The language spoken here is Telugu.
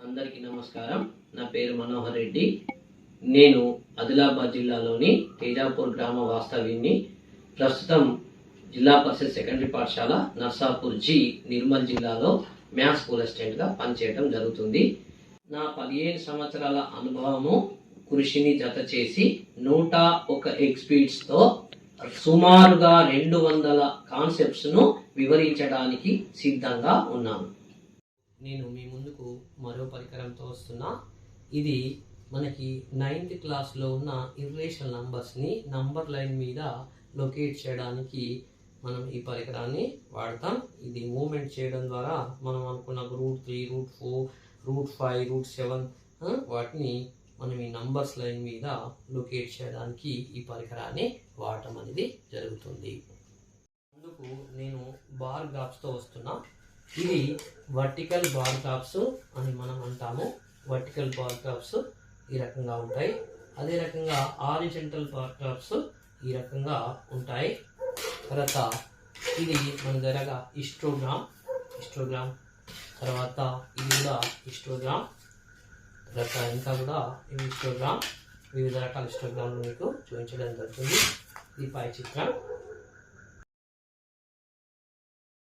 అందరికీ నమస్కారం. నా పేరు మనోహర్ రెడ్డి. నేను ఆదిలాబాద్ జిల్లాలోని తేజాపూర్ గ్రామ వాస్తవ్యుని. ప్రస్తుతం జిల్లా పరిషత్ సెకండరీ పాఠశాల నర్సాపూర్ జి నిర్మల్ జిల్లాలో మ్యాథ్స్ స్కూల్ అసిస్టెంట్గా పనిచేయడం జరుగుతుంది. నా 15 సంవత్సరాల అనుభవము కృషిని జత చేసి 101 ఎగ్జిబిట్స్తో సుమారుగా 200 కాన్సెప్ట్స్ను వివరించడానికి సిద్ధంగా ఉన్నాను. నేను మీ ముందుకు మరో పరికరంతో వస్తున్నా. ఇది మనకి 9th క్లాస్లో ఉన్న ఇర్రేషనల్ నంబర్స్ని నంబర్ లైన్ మీద లొకేట్ చేయడానికి మనం ఈ పరికరాన్ని వాడతాం. ఇది మూవ్మెంట్ చేయడం ద్వారా మనం అనుకున్న √3, √4, √5, √7 వాటిని మనం ఈ నంబర్స్ లైన్ మీద లొకేట్ చేయడానికి ఈ పరికరాన్ని వాడటం అనేది జరుగుతుంది. అందుకు నేను బార్ గ్రాఫ్స్తో వస్తున్నా. ఇది వర్టికల్ బార్ గ్రాఫ్స్ అని మనం అంటాము. వర్టికల్ బార్ గ్రాఫ్స్ ఈ రకంగా ఉంటాయి. అదే రకంగా హారిజాంటల్ బార్ గ్రాఫ్స్ ఈ రకంగా ఉంటాయి. తర్వాత ఇది మన దగ్గర హిస్టోగ్రామ్, తర్వాత ఇది కూడా హిస్టోగ్రామ్, తర్వాత ఇంకా కూడా ఇది హిస్టోగ్రామ్. వివిధ రకాల హిస్టోగ్రామ్లు మీకు చూపించడం జరుగుతుంది. ఇది పై చిత్రం.